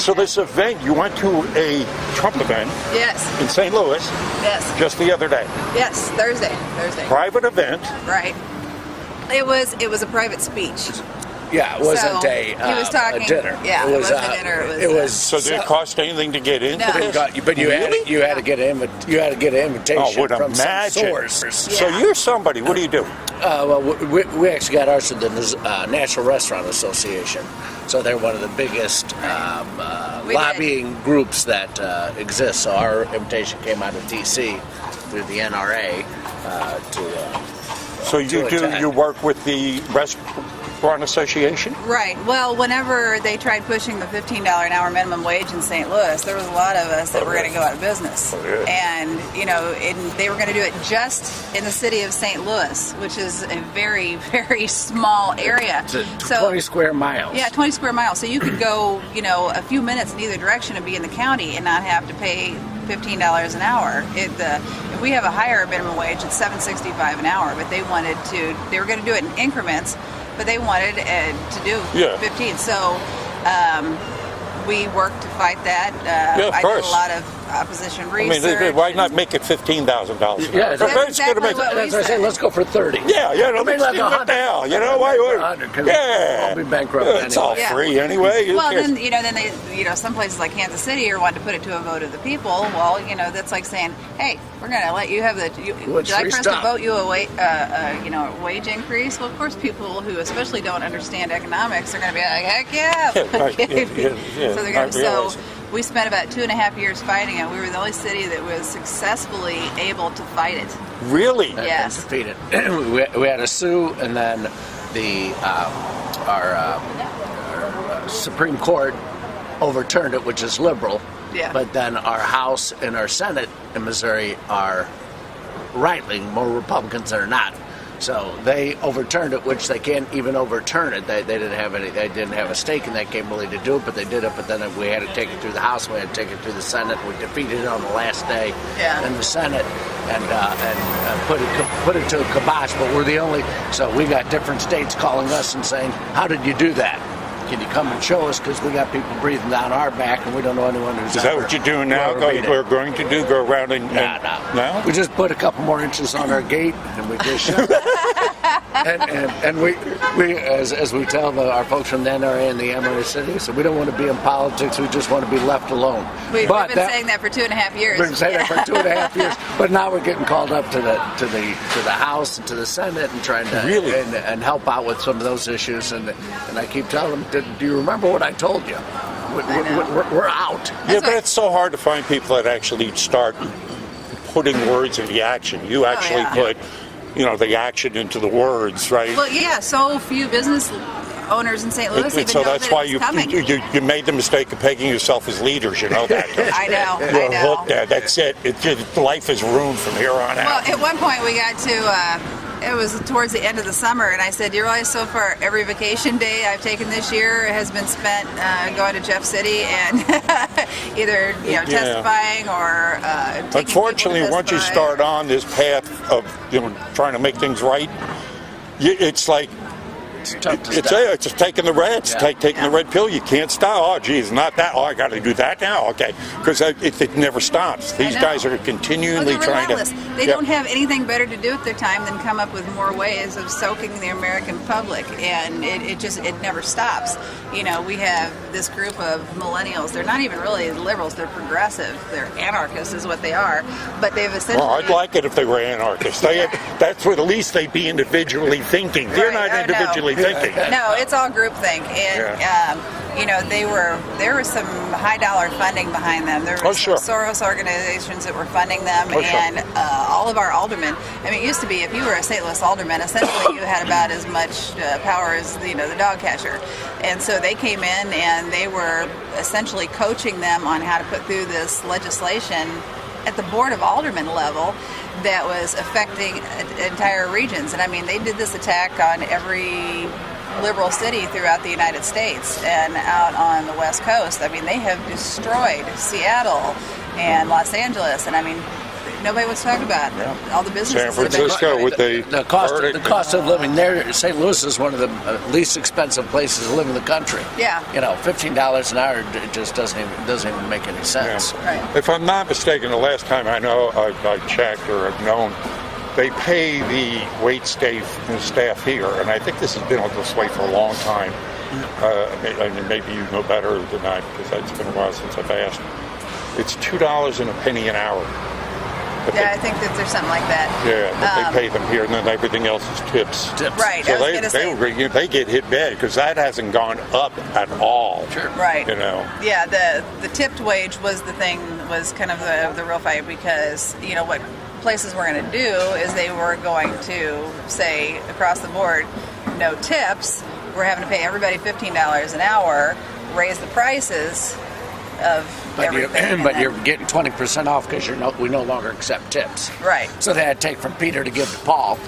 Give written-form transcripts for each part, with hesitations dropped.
So this event, you went to a Trump event Yes. in St. Louis Yes. just the other day. Yes. Thursday. Private event. Right. It was a private speech. Yeah, it wasn't So, he was talking, a dinner. Yeah, it wasn't a dinner. It was. So did it cost anything to get into No. this? But you had to get an invitation would from imagine. some source. So you're somebody. What do you do? Well, we actually got ours through the National Restaurant Association. So they're one of the biggest lobbying groups that exist. So our invitation came out of D.C. through the NRA So you work with the Restaurant Association? Right. Well, whenever they tried pushing the $15 an hour minimum wage in St. Louis, there was a lot of us that were going to go out of business. And, they were going to do it just in the city of St. Louis, which is a very, very small area. It's 20 square miles. Yeah, 20 square miles. So you could go, a few minutes in either direction and be in the county and not have to pay $15 an hour. If we have a higher minimum wage, it's $7.65 an hour, but they were going to do it in increments, but they wanted to do 15. So we worked to fight that. Of course. I did a lot of opposition research. I mean, why not make it $15,000? Yeah, that's exactly what we as I say, let's go for 30. Yeah, what the hell? Why would? I'll be bankrupt anyway. It's all free anyway. Well, then they, some places like Kansas City are wanting to put it to a vote of the people. Well, that's like saying, hey, we're going to let you have would you like for us to vote you a wage increase? Well, of course, people who especially don't understand economics are going to be like, heck yeah. So they're going to. So we spent about 2.5 years fighting it. We were the only city that was successfully able to fight it. Really? Yes. Defeat it. We had a sue, and then our Supreme Court overturned it, which is liberal. Yeah. But then our House and our Senate in Missouri are right-wing, more Republicans than are not. So they overturned it, which they can't even overturn it. They didn't have a stake in that game really to do it, but they did it. But then we had to take it through the House, we had to take it through the Senate. We defeated it on the last day in the Senate and put it to a kibosh. But we're the only. So we got different states calling us and saying, "How did you do that? Can you come and show us? Because we got people breathing down our back, and we don't know anyone who's." Is that what you're doing now? We're going to do go around and no. We just put a couple more inches on our gate, and we just shut it. and we as we tell our folks from the NRA and the Emirate City, so we don't want to be in politics. We just want to be left alone. We've been saying that for 2.5 years. We've been saying that for 2.5 years, but now we're getting called up to the House and to the Senate and trying to and help out with some of those issues. And I keep telling them, do you remember what I told you? We're out. But it's so hard to find people that actually start putting words into action. You actually put, the action into the words, right? Well, yeah. So few business owners in St. Louis even know that's that why it's coming. you made the mistake of pegging yourself as leaders. You know that. I know. You're hooked at. That's it. Life is ruined from here on out. Well, at one point we got to. It was towards the end of the summer, and I said, "You realize so far every vacation day I've taken this year has been spent going to Jeff City and either testifying or taking Unfortunately, people to once you testify. start on this path of trying to make things right, it's like It's tough to stop. it's just taking the taking the red pill. You can't stop. Oh, geez, not that. Oh, I got to do that now. Okay, because it never stops. These guys are continually trying to. They don't have anything better to do with their time than come up with more ways of soaking the American public, and it never stops. We have this group of millennials. They're not even really liberals. They're progressive. They're anarchists, is what they are. But they've essentially. Well, I'd like it if they were anarchists. That's what at least they'd be individually thinking. They're not individually thinking. No, it's all groupthink, and there was some high dollar funding behind them. There were some Soros organizations that were funding them, and all of our aldermen. I mean, it used to be if you were a St. Louis alderman, essentially you had about as much power as the dog catcher, and so they came in and they were essentially coaching them on how to put through this legislation at the Board of Aldermen level that was affecting entire regions. And I mean, they did this attack on every liberal city throughout the United States and out on the West Coast. I mean, they have destroyed Seattle and Los Angeles. And I mean, nobody wants to talk about. Yeah. All the businesses. San Francisco with the cost of living there. St. Louis is one of the least expensive places to live in the country. Yeah. $15 an hour just doesn't even make any sense. Yeah. Right. If I'm not mistaken, the last time I checked or have known, they pay the wait staff here, and I think this has been this way for a long time. Maybe you know better than I, because it's been a while since I've asked. It's $2 and a penny an hour. I think that there's something like that. Yeah, they pay them here, and then everything else is tips. Right. So they get hit bad because that hasn't gone up at all. Sure. Right. Yeah, the tipped wage was kind of the real fight, because what places were going to do is they were going to say across the board, no tips. We're having to pay everybody $15 an hour, raise the prices of everything. But you're getting 20% off because we no longer accept tips. Right. So they had to take from Peter to give to Paul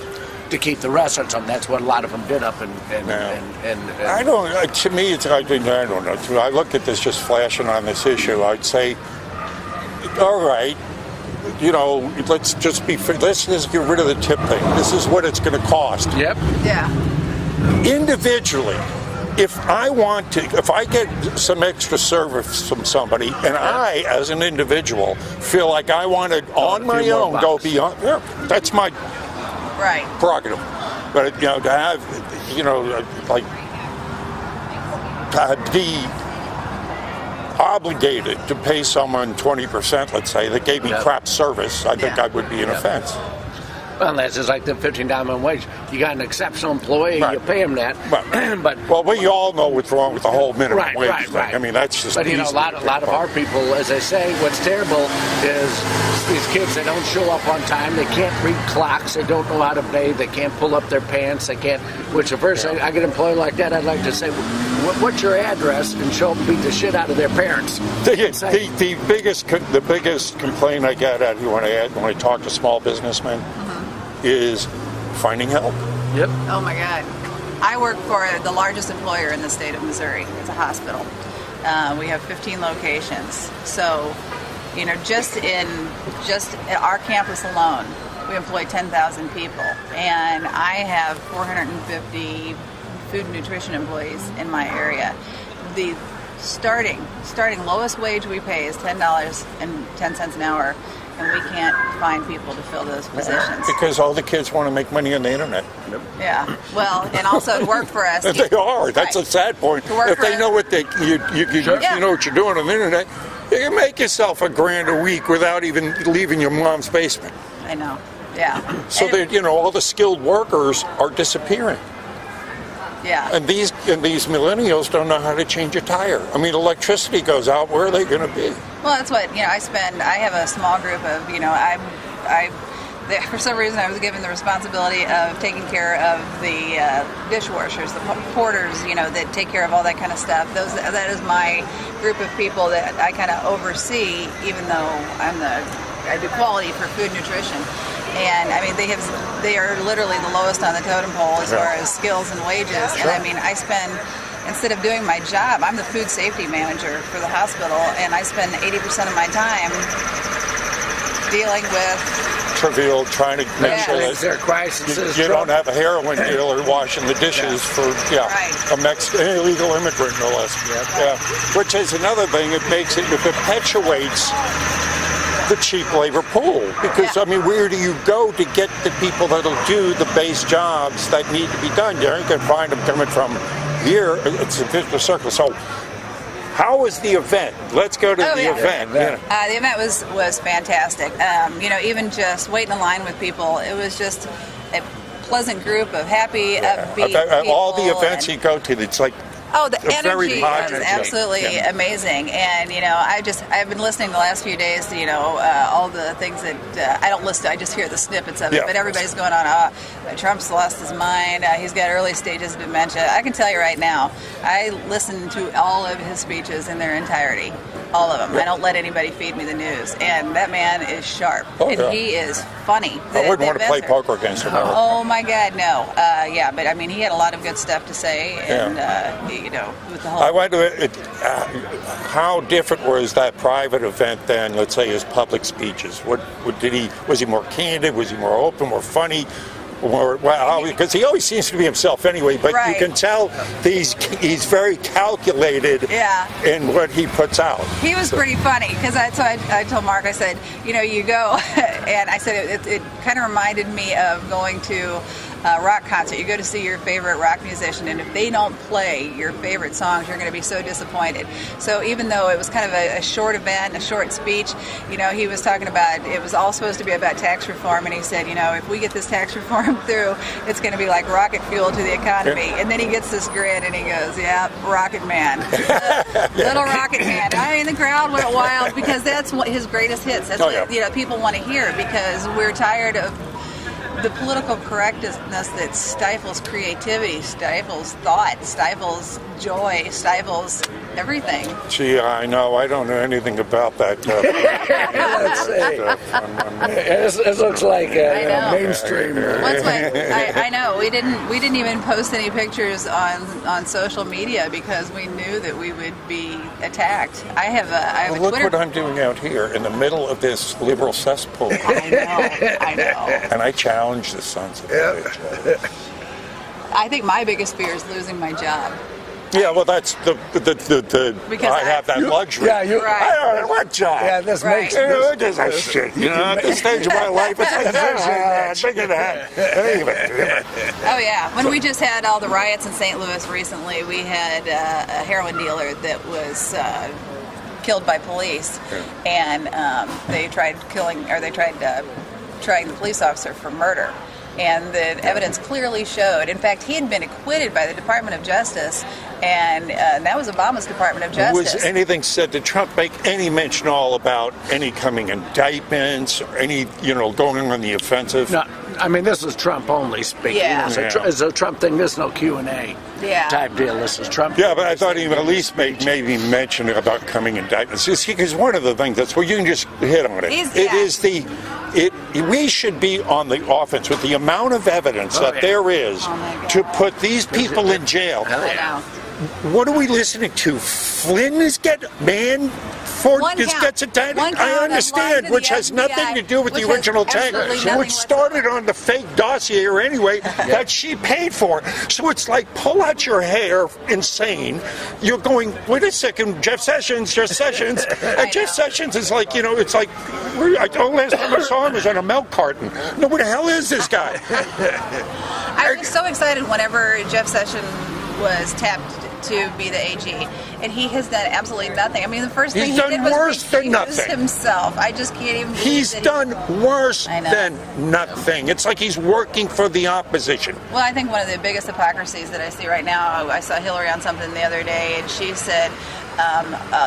to keep the restaurants on. That's what a lot of them did up and I don't. To me, I don't know. I look at this just flashing on this issue. I'd say, all right. Let's just get rid of the tip thing. This is what it's going to cost. Yep. Yeah. Individually, if I get some extra service from somebody, and I, as an individual, feel like I want to, on my own, go beyond, that's my prerogative. But, to have, to be obligated to pay someone 20%, let's say, that gave me crap service, I think I would be an offense. Well, that's just like the $15 minimum wage. You got an exceptional employee, you pay him that. But we all know what's wrong with the whole minimum wage thing. Right. I mean, that's just. But a lot of our people, as they say, what's terrible is these kids. They don't show up on time. They can't read clocks. They don't know how to bathe. They can't pull up their pants. They can't. Which, at first, I get an employee like that, I'd like to say, "What's your address?" and show them beat the shit out of their parents. The biggest complaint I get at when I talk to small businessmen is finding help. Yep. Oh my God. I work for the largest employer in the state of Missouri. It's a hospital. We have 15 locations. So, just at our campus alone, we employ 10,000 people. And I have 450 food and nutrition employees in my area. The starting lowest wage we pay is $10.10 an hour. And we can't find people to fill those positions. Because all the kids want to make money on the internet. Yeah. Well, and also to work for us. They are. That's a sad point. If they know what you know what you're doing on the internet, you can make yourself $1,000 a week without even leaving your mom's basement. I know. Yeah. So that all the skilled workers are disappearing. Yeah. And these millennials don't know how to change a tire. I mean, electricity goes out. Where are they going to be? Well, that's what I have a small group of for some reason I was given the responsibility of taking care of the dishwashers, the porters, that take care of all that kind of stuff. That is my group of people that I kind of oversee, even though I do quality for food nutrition. And I mean, they are literally the lowest on the totem pole as far as skills and wages. And I mean, instead of doing my job, I'm the food safety manager for the hospital, and I spend 80% of my time dealing with trivial, trying to make sure that you don't have a heroin dealer washing the dishes for a Mexican illegal immigrant, no less. Yeah. Which is another thing. It perpetuates the cheap labor pool, because I mean, where do you go to get the people that'll do the base jobs that need to be done? You can find them coming from here. It's a vicious circle. So how was the event? Let's go to the event. The event was fantastic. Even just waiting in line with people, it was just a pleasant group of happy, upbeat people. All the events you go to, it's like the energy is absolutely amazing. And I've been listening the last few days to all the things that I don't listen to. I just hear the snippets of it. But everybody's going on. Trump's lost his mind. He's got early stages of dementia. I can tell you right now, I listened to all of his speeches in their entirety. All of them. I don't let anybody feed me the news. And that man is sharp. And he is funny. I wouldn't want to play poker against him. Oh my God, no. Yeah, but I mean, he had a lot of good stuff to say. And, you know, with the whole... I wonder, how different was that private event than, let's say, his public speeches? Was he more candid? Was he more open, more funny? Because he always seems to be himself anyway, but you can tell he's very calculated in what he puts out. He was pretty funny, because I told Mark, I said, you know, you go, and I said it kind of reminded me of going to a rock concert. You go to see your favorite rock musician, and if they don't play your favorite songs, you're going to be so disappointed. So even though it was kind of a short event, a short speech, you know, he was talking about, it was all supposed to be about tax reform, and he said, you know, if we get this tax reform through, it's going to be like rocket fuel to the economy. And then he gets this grin, and he goes, yeah, Rocket Man. Little Rocket Man. I mean, the crowd went wild, because that's what his greatest hits. That's what, you know, people want to hear, because we're tired of the political correctness that stifles creativity, stifles thought, stifles joy, stifles everything. Gee, I know. I don't know anything about that. It looks like mainstream. I know. We didn't even post any pictures on social media, because we knew that we would be attacked. I have a look Twitter. What I'm doing out here in the middle of this liberal cesspool. I know. And I challenge the sons of bitch. I think my biggest fear is losing my job. Yeah, well, that's the I have that luxury. Yeah, I don't know what job. Yeah, this makes it does that shit. You know, at this stage of my life, it's like bigger than that. Oh yeah, when we just had all the riots in St. Louis recently, we had a heroin dealer that was killed by police, and they tried trying the police officer for murder. And the evidence clearly showed, in fact, he had been acquitted by the Department of Justice, and that was Obama's Department of Justice. Was anything said? Did Trump make any mention all about any coming indictments or any, you know, going on the offensive? No, I mean, this is Trump only speaking. Yeah. It's a Trump thing. There's no Q&A type deal. This is Trump. Yeah, but I thought he would at least maybe mention about coming indictments. Because one of the things that's where you can just hit on it. We should be on the offense with the amount of evidence that there is to put these people in jail. What are we listening to? Flynn is gets indicted. I understand, which has nothing to do with the original tag, which started on the fake dossier anyway that she paid for. So it's like, pull out your hair, insane. You're going, wait a second, Jeff Sessions. And Jeff Sessions is like, you know, it's like, the last time I saw him was on a milk carton. No, where the hell is this guy? I was so excited whenever Jeff Sessions was tapped to be the AG, and he has done absolutely nothing. I mean, the first thing he did was recuse himself. I just can't even believe He's done worse than nothing. It's like he's working for the opposition. Well, I think one of the biggest hypocrisies that I see right now, I saw Hillary on something the other day, and she said,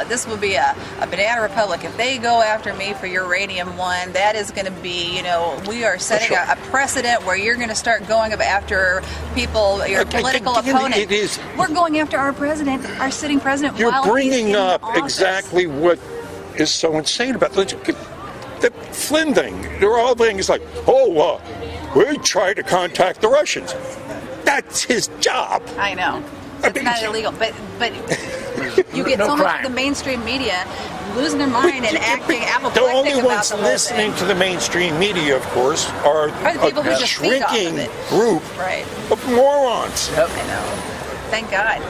this will be a banana republic. If they go after me for uranium one, that is going to be, you know, we are setting a precedent where you're going to start going after people, your political opponent. We're going after our president, our sitting president. You're bringing up exactly what is so insane about the Flynn thing. There are all things like, we tried to contact the Russians. That's his job. I know. It's not illegal, but you get so much of the mainstream media losing their mind and acting apoplectic. The only ones listening to the mainstream media, of course, are a shrinking group of morons. Yep. I know. Thank God.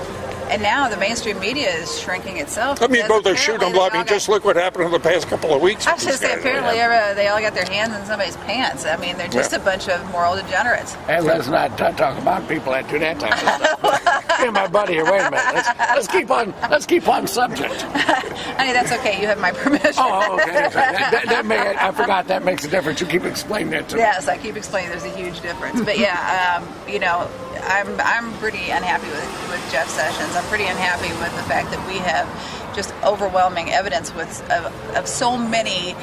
And now the mainstream media is shrinking itself. I mean, both are shooting them. I mean, just look what happened in the past couple of weeks. I was just say, apparently, they all got their hands in somebody's pants. I mean, they're just a bunch of moral degenerates. And let's not talk about people that do that type of stuff. Hey, my buddy here, wait a minute. Let's keep on subject. Honey, that's okay. You have my permission. Oh, okay. I forgot that makes a difference. You keep explaining that to me. Yes, I keep explaining there's a huge difference. But yeah, you know, I'm pretty unhappy with Jeff Sessions. I'm pretty unhappy with the fact that we have just overwhelming evidence of so many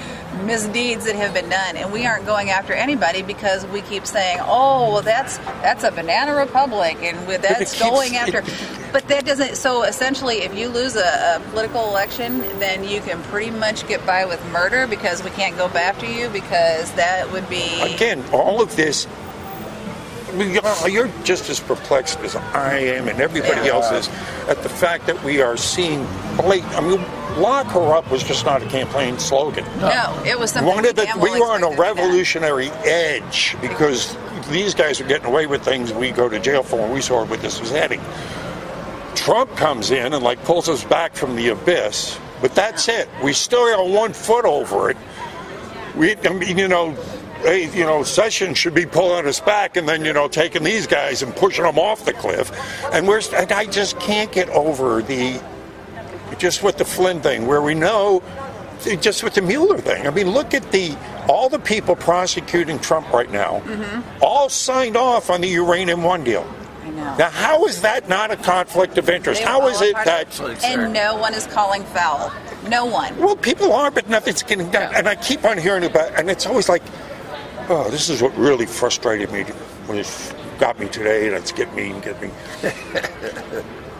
misdeeds that have been done, and we aren't going after anybody because we keep saying, oh, well, that's a banana republic, and that's going after. But that doesn't. So essentially, if you lose a political election, then you can pretty much get by with murder because we can't go after you because that would be again all of this. I mean, you're just as perplexed as I am and everybody else is at the fact that we are seeing blatant. I mean, lock her up was just not a campaign slogan. No, it was something we were on a revolutionary edge because these guys are getting away with things we go to jail for, and we saw where this was heading. Trump comes in and pulls us back from the abyss, but that's it. We still got 1 foot over it. Sessions should be pulling us back and then, taking these guys and pushing them off the cliff. And I just can't get over just with the Flynn thing, where we know, just with the Mueller thing. I mean, look at all the people prosecuting Trump right now, all signed off on the Uranium One deal. I know. Now, how is that not a conflict of interest? How is it that... And no one is calling foul. No one. Well, people are, but nothing's getting done. And I keep on hearing about, and it's always like, oh, this is what really frustrated me when it got me today. Let's get me.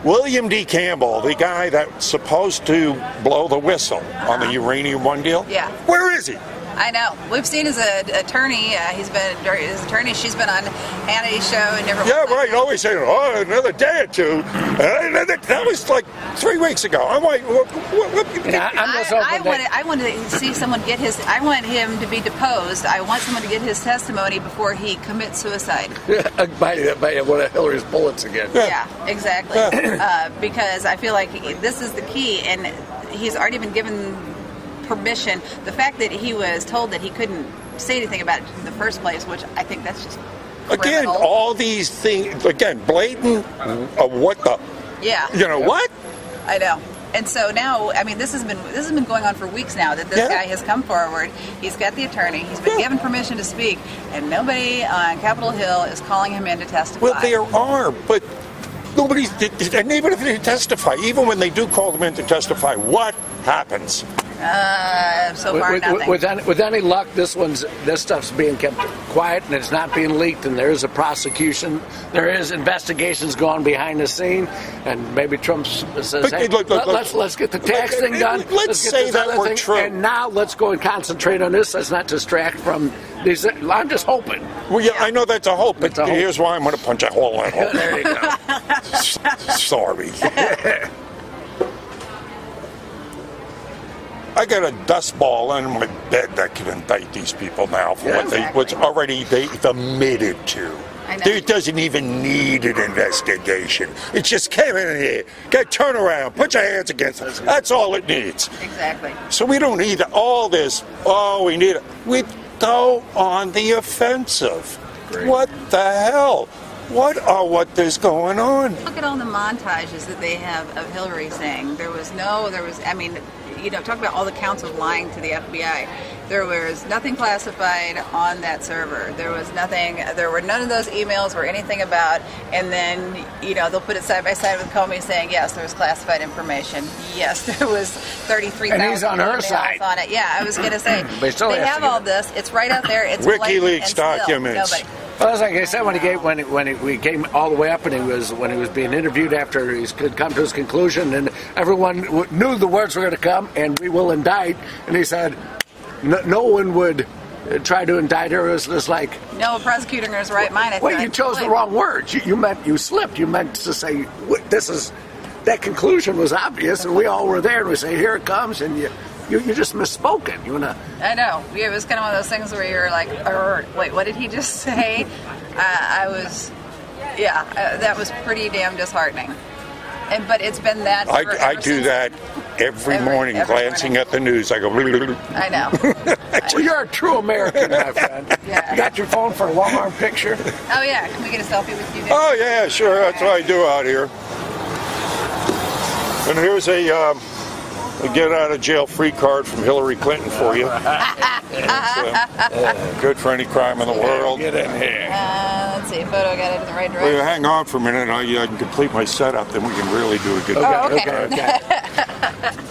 William D. Campbell, the guy that's supposed to blow the whistle on the Uranium One deal. Yeah. Where is he? I know. We've seen his attorney. She's been on Hannity's show and different. Yeah, right. Always saying, oh, another day or two. That was like 3 weeks ago. I'm like, I wanted to see someone get his. I want him to be deposed. I want someone to get his testimony before he commits suicide. by one of Hillary's bullets again. Yeah, exactly. Because I feel like this is the key, and he's already been given permission. The fact that he was told that he couldn't say anything about it in the first place, which I think that's just criminal. Again, all these things, blatant, what the? Yeah. What? I know. And so now, I mean, this has been going on for weeks now that this guy has come forward. He's got the attorney. He's been given permission to speak, and nobody on Capitol Hill is calling him in to testify. Well, there are, but nobody's. And even if they testify, even when they do call them in to testify, what happens? So far, nothing. With any luck, this stuff's being kept quiet and it's not being leaked, and there is a prosecution. There is investigations going behind the scene, and maybe Trump says, "Hey, let's get the tax thing done. Let's say that we're true, and now let's go and concentrate on this. Let's not distract from these." I'm just hoping. Well, yeah, I know that's a hope, but here's why I'm going to punch a hole in it. There you go. Sorry. I got a dust ball in my bed that can indict these people now for what's already they've admitted to. It doesn't even need an investigation. It's just came in here, turn around, put your hands against it. That's all it needs. Exactly. So we don't need all this. Oh, we need it. We go on the offensive. Great. What the hell? What is going on? Look at all the montages that they have of Hillary saying talk about all the counts of lying to the FBI. There was nothing classified on that server. There were none of those emails or anything about, and then, they'll put it side by side with Comey saying, yes, there was classified information. Yes, there was 33,000 and he's on her side on it. Yeah, I was going to say, they have all this. It's right out there. It's WikiLeaks documents. Well, like I said, when we came all the way up, and when he was being interviewed after he could come to his conclusion, and everyone knew the words were going to come, and we will indict, and he said, no one would try to indict her. It was just like, no prosecutor in his right mind. You chose the wrong words. You slipped. You meant to say that conclusion was obvious, and we all were there, and we say, here it comes, and you just misspoken. I know. It was kind of one of those things where you're like, wait, what did he just say? That was pretty damn disheartening. But it's been that. I do that every morning, glancing at the news. I go. I know. Well, you're a true American, my friend. Yeah. You got your phone for a long-arm picture? Oh yeah. Can we get a selfie with you, Dave? Oh yeah, sure. That's what I do out here. And here's a get out of jail free card from Hillary Clinton for you. Good for any crime in the world. Get in here. Let's see. Photo got it in the right direction. Well, hang on for a minute. I can complete my setup, then we can really do a good job. Oh, okay.